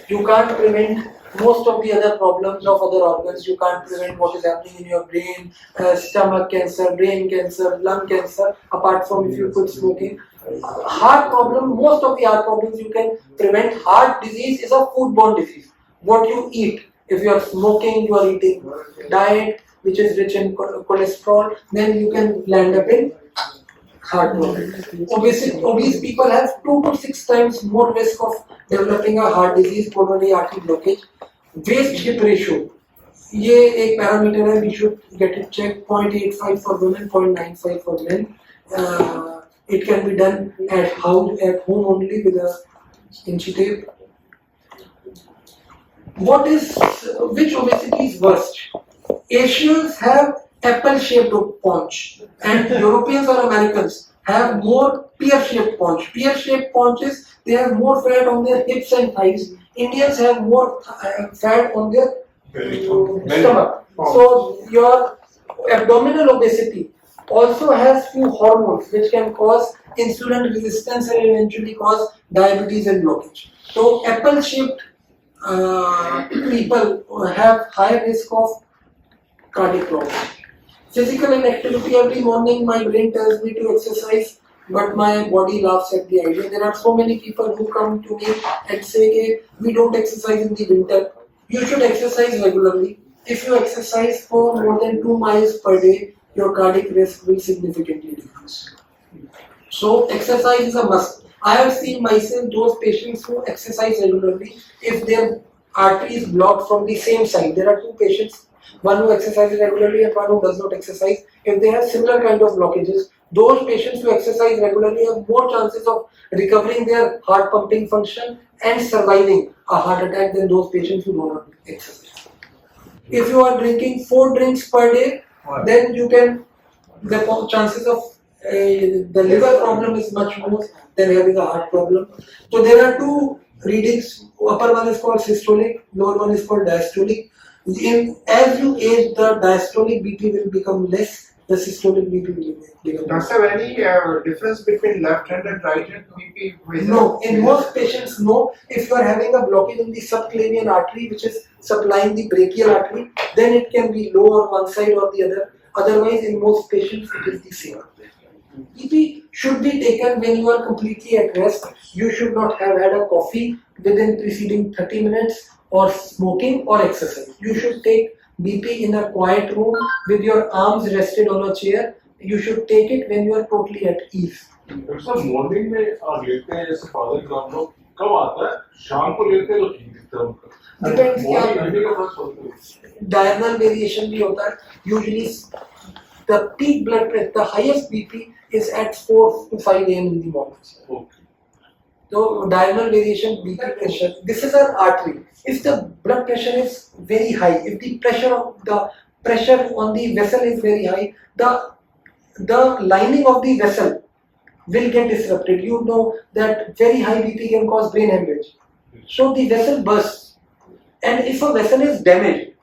S2: You can't prevent most of the other problems of other organs. You can't prevent what is happening in your brain, stomach cancer, brain cancer, lung cancer, apart from if you quit smoking. Heart problem, most of the heart problems you can prevent. Heart disease is a foodborne disease. What you eat, if you are smoking, you are eating diet which is rich in cholesterol, then you can land up in heart problem. Obese people have 2 to 6 times more risk of developing a heart disease, coronary artery blockage. Waist hip ratio, ये एक parameter है, we should get it checked. 0.85 for women, 0.95 for men. It can be done at home only with a inch tape. Which obesity is worst? Asians have apple-shaped paunch, and Europeans or Americans have more pear-shaped paunch. Pear-shaped paunches, they have more fat on their hips and thighs. Indians have more fat on their stomach. So your abdominal obesity also has few hormones which can cause insulin resistance and eventually cause diabetes and blockage. So apple-shaped people have high risk of cardiac problems. Physical inactivity, every morning my brain tells me to exercise, but my body laughs at the idea. There are so many people who come to me and say, hey, we don't exercise in the winter. You should exercise regularly. If you exercise for more than 2 miles per day, your cardiac risk will significantly decrease. So exercise is a must. I have seen myself those patients who exercise regularly, if their artery is blocked from the same side. There are 2 patients, one who exercises regularly and one who does not exercise. If they have similar kind of blockages, those patients who exercise regularly have more chances of recovering their heart pumping function and surviving a heart attack than those patients who do not exercise. If you are drinking 4 drinks per day, then you can, the chances of the liver problem is much more than having a heart problem. So there are 2 readings. Upper one is called systolic, lower one is called diastolic. As you age, the diastolic BP will become less, the systolic BP will become less.
S4: Doctor, any difference between left hand and right hand BP?
S2: No, in most patients, no. If you are having a blockage in the subclavian artery, which is supplying the brachial artery, then it can be low on one side or the other. Otherwise, in most patients, it is the same. BP should be taken when you are completely at rest. You should not have had a coffee within preceding 30 minutes or smoking or exercise. You should take BP in a quiet room with your arms rested on a chair. You should take it when you are totally at ease.
S6: Sir morning में लेते हैं जैसे father ग्राम लोग कब आता है शाम को लेते हैं तो ठीक दिखता है उनका
S2: Depends
S6: मॉर्निंग घंटे का फर्क होता है
S2: diurnal variation भी होता है. Usually the peak blood pressure, the highest BP is at 4 to 5 a.m. in the morning. So diurnal variation BP pressure. This is an artery. If the blood pressure is very high, if the pressure on the vessel is very high, the lining of the vessel will get disrupted. You know that very high BP can cause brain hemorrhage. So the vessel bursts, and if a vessel is damaged,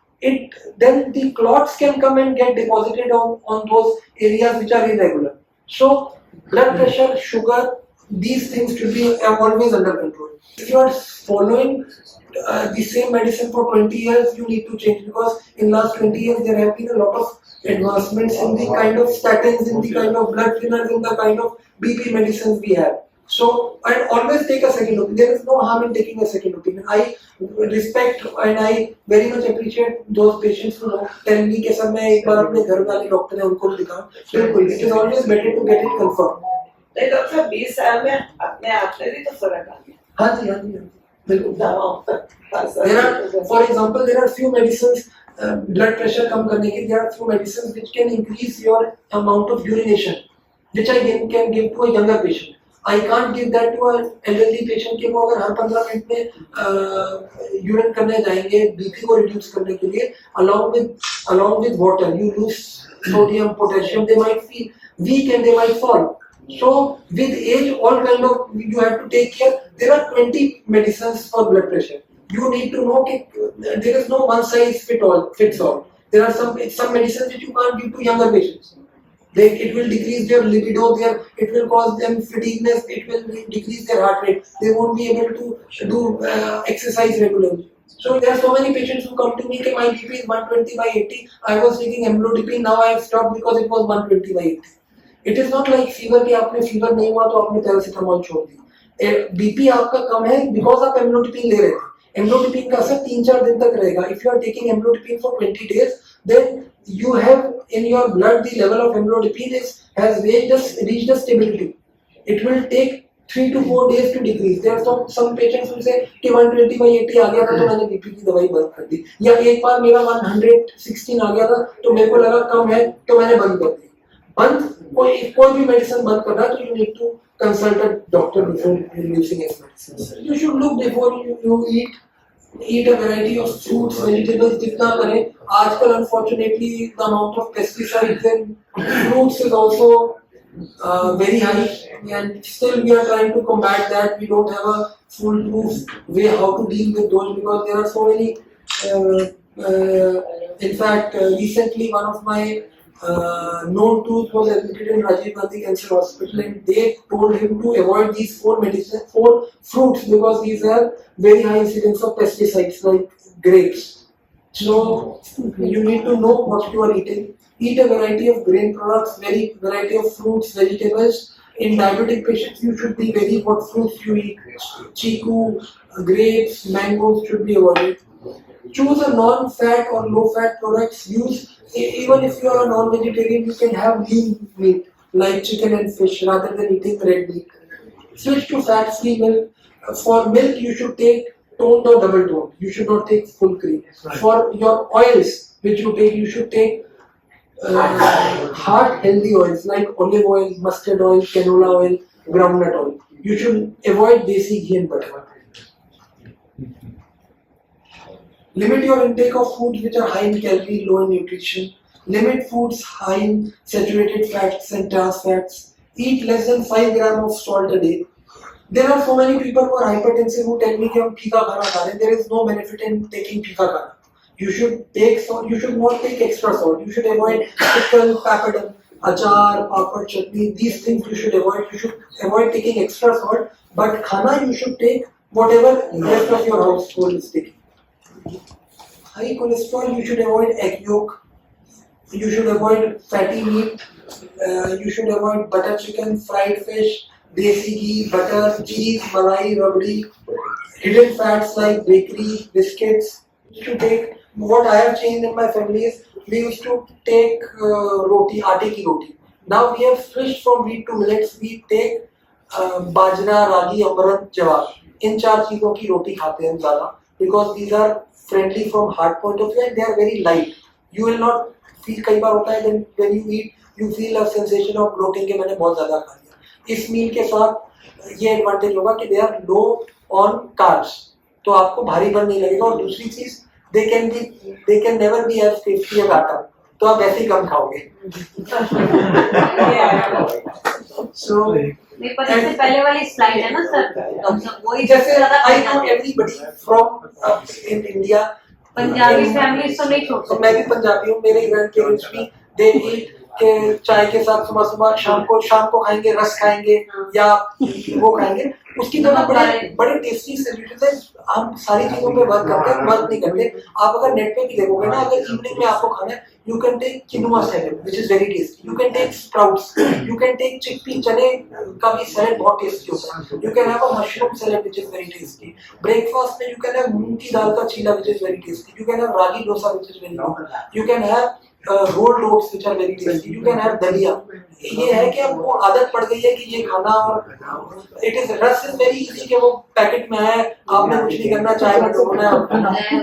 S2: then the clots can come and get deposited on those areas which are irregular. So blood pressure, sugar, these things should be always under control. If you are following the same medicine for 20 years, you need to change, because in last 20 years there have been a lot of advancements in the kind of statins, in the kind of blood thinners, in the kind of BP medicines we have. So I always take a second opinion. There is no harm in taking a second opinion. I respect and I very much appreciate those patients who tell me कि sir मैं एक बार अपने घर वाले doctor हैं उनको दिखाऊं. बिल्कुल, it is always better to get it confirmed.
S10: नहीं डॉक्टर 20 साल में अपने आप में भी तो फर्क आ गया.
S2: हाँ जी बिल्कुल. There are, for example, there are few medicines, blood pressure कम करने के. There are few medicines which can increase your amount of urination, which I can give to a younger patient. I can't give that to an elderly patient कि वो अगर हर 15 minute में urine करने जाएंगे BP को reduce करने के लिए, along with water, you lose sodium, potassium, they might feel weak and they might fall. So with age, all kind of you have to take care. There are 20 medicines for blood pressure. You need to know that there is no one size fits all. There are some medicines that you can't give to younger patients. It will decrease their libido, it will cause them fatigueness, it will decrease their heart rate. They won't be able to do exercise regularly. So there are so many patients who come to me that my BP is 120/80. I was taking amlodipine, now I have stopped because it was 120/80. It is not like fever कि आपने fever नहीं हुआ तो आपने paracetamol छोड़ दी. BP आपका कम है because आप amlodipine ले रहे थे. Amlodipine का असर 3-4 दिन तक रहेगा. If you are taking amlodipine for 20 days, then you have in your blood the level of amlodipine has reached a stability. It will take 3 to 4 days to decrease. There are some patients who say कि 120/80 आ गया था तो मैंने BP की दवाई बंद कर दी. या एक बार मेरा 116 आ गया था तो मेरे को लगा कम है तो मैंने बंद कर दी. कोई भी मेडिसिन बंद करना तो you need to consult a doctor before using any medicine. You should look before you eat a variety of fruits, vegetables जितना करें. आजकल unfortunately the amount of pesticides in fruits is also very high, and still we are trying to combat that. We don't have a foolproof way how to deal with those because there are so many. In fact, recently one of my known tools was admitted in Rajiv Gandhi Cancer Hospital, and they told him to avoid these 4 fruits because these have very high incidence of pesticides like grapes. So you need to know what you are eating. Eat a variety of grain products, variety of fruits, vegetables. In diabetic patients, you should be wary what fruits you eat. Chiku, grapes, mangoes should be avoided. Choose a non-fat or low-fat products. Even if you are a non-vegetarian, you can have lean meat like chicken and fish rather than eating red meat. Switch to fat-free milk. For milk, you should take toned or double toned. You should not take full cream. For your oils, which you take, you should take heart healthy oils like olive oil, mustard oil, canola oil, groundnut oil. You should avoid desi ghee and butter. Limit your intake of foods which are high in calorie, low in nutrition. Limit foods high in saturated fats and trans fats. Eat less than 5 grams of salt a day. There are so many people who are hypertensive who tell me कि हम फीका खाना खा रहे हैं. There is no benefit in taking फीका खाना. You should take salt. You should not take extra salt. You should avoid pickle, papadum, achar, papad, chutney. These things you should avoid. You should avoid taking extra salt. But khana you should take whatever rest of your household is taking. High cholesterol you should avoid egg yolk. You should avoid fatty meat. You should avoid butter chicken, fried fish, desi ghee, butter, cheese, malai, rabdi. Hidden fats like bakery, biscuits. You should take. What I have changed in my family is we used to take roti, aate ki roti. Now we have switched from wheat to millets. We take bajra, ragi, amaranth, jawar. इन 4 चीजों की रोटी खाते हैं ज़्यादा because these are friendly from heart point of view and they are very light. You will not feel कई बार होता है when you eat you feel a sensation of bloating कि मैंने बहुत ज़्यादा खा लिया. इस मील के साथ ये एडवांटेज होगा कि they are low on carbs, तो आपको भारीपन नहीं लगेगा. और दूसरी चीज they can never be as tasty as आटा, तो आप ऐसे ही कम खाओगे. So
S8: पर इससे पहले वाली स्लाइड है ना सर, वही
S2: जैसे I know everybody from in India.
S8: Punjabi family तो नहीं छोड़ सकते.
S2: मैं भी पंजाबी हूँ, मेरे ग्रैंड पेरेंट्स भी they eat के चाय के साथ सुबह शाम को खाएंगे, रस खाएंगे या वो खाएंगे. उसकी तरह बड़े टेस्टी सॉल्यूशंस है. हम सारी चीजों पे वर्क करते हैं, वर्क नहीं करते. आप अगर नेट पे भी देखोगे ना, अगर इवनिंग में आपको खाना है, you can take quinoa salad which is very tasty. You can take sprouts. You can take chickpea, चने का भी सैलेड बहुत टेस्टी होता है. You can have a mushroom salad which is very tasty. Breakfast में you can have मूंग की दाल का चीला which is very tasty. You can have ragi dosa which is very good. You can have rolled oats which are very tasty. You can have dalia. ये है कि आपको आदत पड़ गई है कि ये खाना, और it is rush is very easy कि वो पैकेट में है, आपने कुछ नहीं करना, चाय में डुबोना है.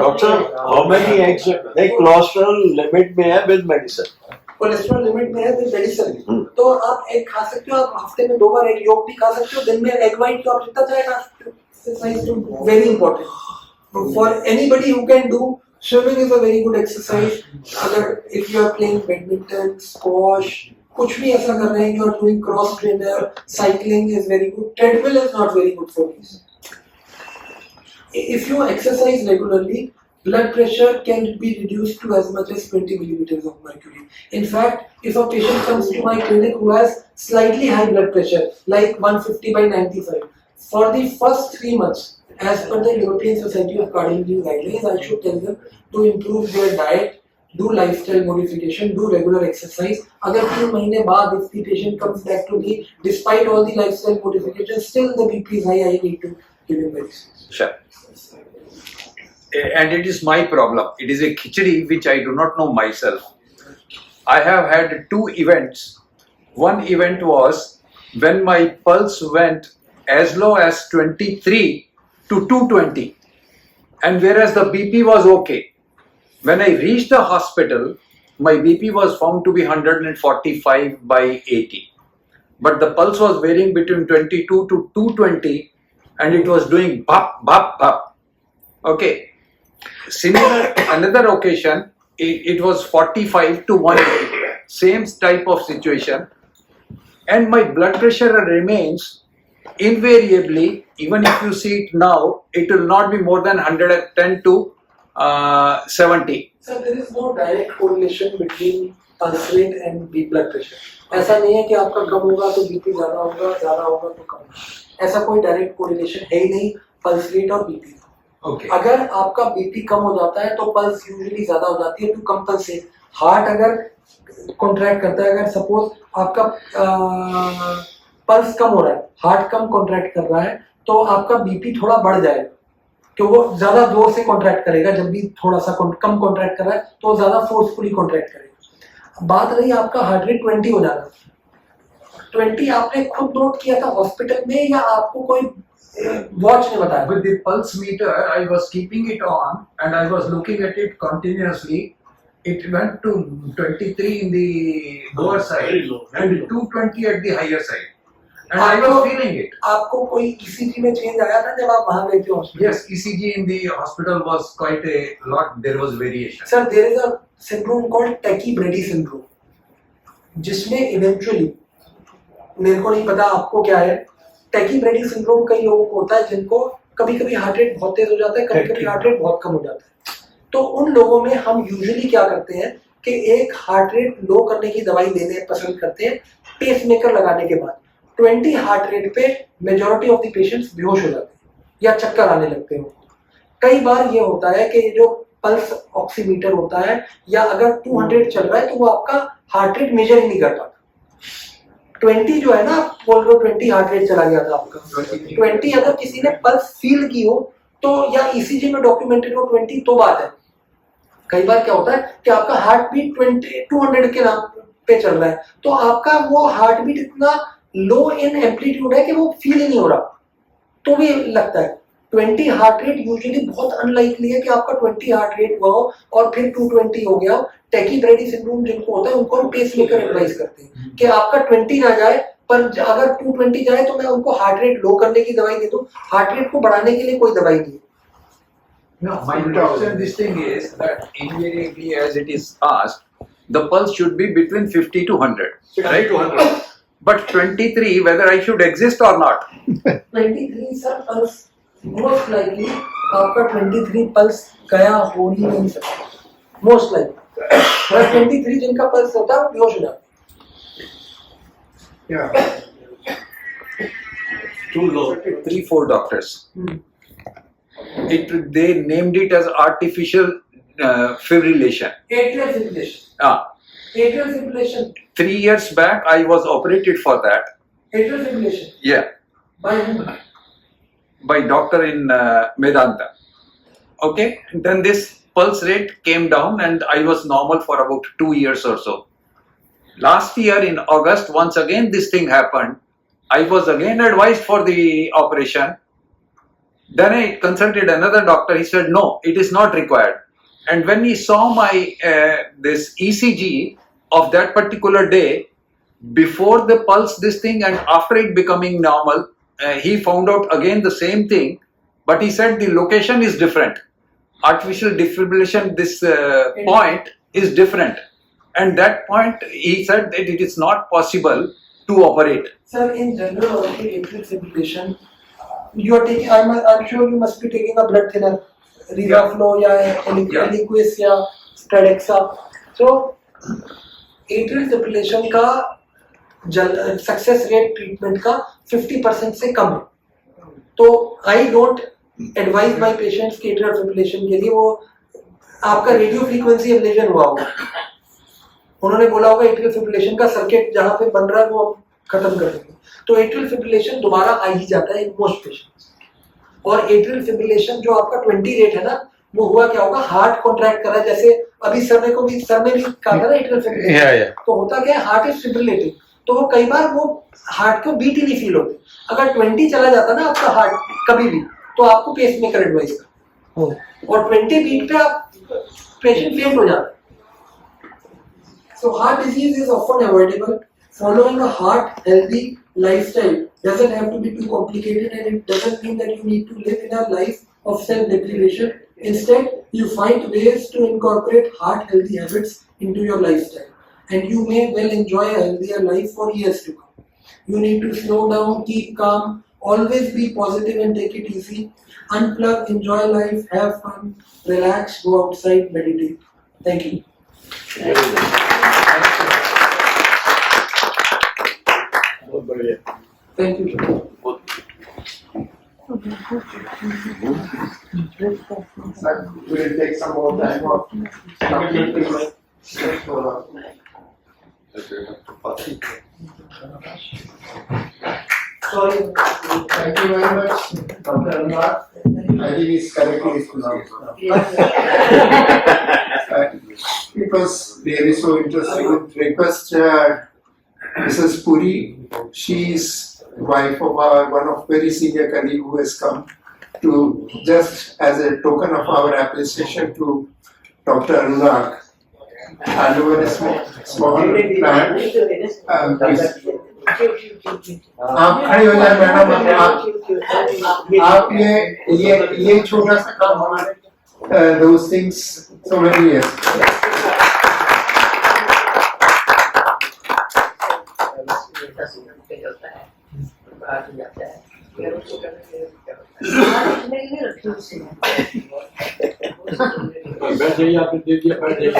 S3: Doctor, how many eggs? एक cholesterol limit में है with medicine.
S2: कोलेस्ट्रॉल लिमिट में है विद मेडिसिन. तो आप एग खा सकते हो, आप हफ्ते में 2 बार एग योग भी खा सकते हो. दिन में एग वाइट तो आप जितना चाहे खा सकते हो. Exercise very important for anybody who can do. Swimming is a very good exercise. अगर if you are playing badminton, squash, कुछ भी ऐसा कर रहे हैं, you are doing cross trainer, cycling is very good. Treadmill is not very good for you. If you exercise regularly, blood pressure can be reduced to as much as 20 millimeters of mercury. In fact, if a patient comes to my clinic who has slightly high blood pressure, like 150/95, for the first 3 months, as per the European Society of Cardiology guidelines, I should tell them to improve their diet, do lifestyle modification, do regular exercise. अगर 3 महीने बाद if the patient comes back to me, despite all the lifestyle modifications, still the BP is high, I need to give him medicine.
S11: Sure. And it is my problem. It is a khichdi which I do not know myself. I have had 2 events. One event was when my pulse went as low as 23 to 220, and whereas the BP was okay. When I reached the hospital, my BP was found to be 145 by 80, but the pulse was varying between 22 to 220, and it was doing bop bop bop. Okay. Similar, another occasion, it was 45 to 180, same type of situation, and my blood pressure remains invariably, even if you see it now, it will not be more than 110 to 70.
S2: Sir, there is no direct correlation between pulse rate and blood pressure. ऐसा नहीं है कि आपका कम होगा तो BP ज़्यादा होगा तो कम होगा. ऐसा कोई डायरेक्ट कोरिलेशन है ही नहीं पल्स रेट और बीपी का.
S11: Okay.
S2: अगर आपका बीपी कम हो जाता है तो पल्स यूजुअली ज़्यादा हो जाती है टू कंपनसेट. हार्ट अगर कॉन्ट्रैक्ट करता है, अगर सपोज आपका पल्स कम हो रहा है, हार्ट कम कॉन्ट्रैक्ट कर रहा है, तो आपका बीपी थोड़ा बढ़ जाएगा क्योंकि वो ज्यादा जोर से कॉन्ट्रैक्ट करेगा. जब भी थोड़ा सा कम कॉन्ट्रैक्ट कर रहा है तो वो ज्यादा फोर्सफुली कॉन्ट्रैक्ट करेगा. बात रही आपका हार्ट रेट 20 हो जाना, 20 आपने खुद नोट किया था हॉस्पिटल में या आपको कोई वॉच ने बताया?
S11: With the pulse meter, I was keeping it on and I was looking at it continuously. It went to 23 in the lower side and 220 at the higher side. And I was feeling it.
S2: आपको कोई ECG में change आया था जब आप वहां गए थे hospital?
S11: Yes, ECG in the hospital was quite a lot. There was variation.
S2: Sir, there is a syndrome called Tachy-Brady syndrome, जिसमें eventually, मेरे को नहीं पता आपको क्या है, Tachy-Brady syndrome कई लोगों को होता है जिनको कभी-कभी हार्ट रेट बहुत तेज हो जाता है, कभी-कभी हार्ट रेट बहुत कम हो जाता है. तो उन लोगों में हम यूजुअली क्या करते हैं कि एक हार्ट रेट लो करने की दवाई देने पसंद करते हैं पेसमेकर लगाने के बाद. 20 हार्ट रेट पे मेजॉरिटी ऑफ द पेशेंट्स बेहोश हो जाते हैं या चक्कर आने लगते हैं. कई बार ये होता है कि जो पल्स ऑक्सीमीटर होता है या अगर 200 चल रहा है तो वो आपका हार्ट रेट मेजर ही नहीं कर पाता. 20 जो है ना, आप बोल रहे हो 20 हार्ट रेट चला गया था आपका, 20 अगर किसी ने पल्स फील की हो तो या ईसीजी में डॉक्यूमेंटेड हो 20 तो बात है. कई बार क्या होता है कि आपका हार्ट बीट 200 के नाम पे चल रहा है तो आपका वो हार्ट बीट इतना लो इन एम्पलीट्यूड है कि वो फील ही नहीं हो रहा, तो भी लगता है. 20 हार्ट रेट यूजुअली बहुत अनलाइकली है कि आपका 20 हार्ट रेट हुआ हो और फिर 220 हो गया हो. टैकीब्रेडी सिंड्रोम जिनको होता है उनको हम पेसमेकर एडवाइस करते हैं कि आपका 20 ना जाए, पर अगर 220 जाए तो मैं उनको हार्ट रेट लो करने की दवाई दे दूं. हार्ट रेट को बढ़ाने के लिए कोई दवाई नहीं.
S11: No, my question this thing is that invariably as it is asked, the pulse should be between 50 to 100, right? 100. But 23, whether I should exist or not.
S2: 23 sir pulse most likely आपका 23 pulse गया हो ही नहीं सकता most likely. 23 जिनका pulse होता है वो बेहोश हो जाता है.
S11: Too low. 3-4 doctors. They named it as artificial fibrillation.
S2: Atrial fibrillation. Atrial fibrillation.
S11: 3 years back, I was operated for that.
S2: Atrial fibrillation.
S11: Yeah.
S2: By whom?
S11: By doctor in Medanta. Okay. And then this pulse rate came down, and I was normal for about 2 years or so. Last year in August, once again this thing happened. I was again advised for the operation. Then I consulted another doctor. He said, no, it is not required. And when he saw my this ECG of that particular day, before the pulse, this thing, and after it becoming normal, he found out again the same thing. But he said the location is different. Artificial defibrillation, this point is different. And that point, he said that it is not possible to operate.
S2: Sir, in general, atrial fibrillation, you are taking. I'm sure you must be taking a blood thinner, Revaflow, या Eliquis या Stradexa. So, atrial fibrillation का success rate treatment का 50% से कम है. तो I don't advise by patients के atrial fibrillation के लिए, वो आपका रेडियो फ्रीक्वेंसी एब्लेशन हुआ होगा, उन्होंने बोला होगा एट्रियल फिब्रिलेशन का सर्किट जहां पे बन रहा है वो अब खत्म कर देंगे, तो एट्रियल फिब्रिलेशन दोबारा आ ही जाता है इन मोस्ट पेशेंट्स। और एट्रियल फिब्रिलेशन जो आपका 20 रेट है ना, वो हुआ क्या होगा, हार्ट कॉन्ट्रैक्ट करा, जैसे अभी सर में भी कहा था ना एट्रियल फिब्रिलेशन, तो होता क्या है, हार्ट इज फिब्रिलेटिंग, तो वो कई बार वो हार्ट को बीट ही नहीं फील होती। अगर 20 चला जाता ना आपका हार्ट कभी भी, तो आपको पेसमेकर एडवाइस कर, और 20 बीट पे आप पेशेंट फेंट हो जाता है। So heart disease is often avoidable. Following a heart healthy lifestyle doesn't have to be too complicated, and it doesn't mean that you need to live in a life of self-deprivation. Instead, you find ways to incorporate heart healthy habits into your lifestyle, and you may well enjoy a healthier life for years to come. You need to slow down, keep calm, always be positive and take it easy. Unplug, enjoy life, have fun, relax, go outside, meditate. Thank you. Thank you.
S4: We'll take some more time off.
S2: Sorry.
S4: Thank you very much, Dr. Anurag. I think it's correctly pronounced now. It was really so interesting. Request Mrs. Puri. She is wife of one of very senior colleague who has come to, just as a token of our appreciation to Dr. Anurag, hand over a small plant. Please. आप खड़े हो जाए madam, आप ये छोटा सा काम हमारे those things so many years.
S6: बैठ जाइए, आपने दे दिया, बैठ जाइए।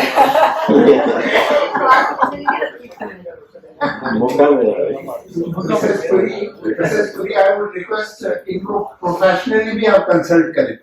S4: Mrs. Puri, I would request इनको professionally भी आप consult करें।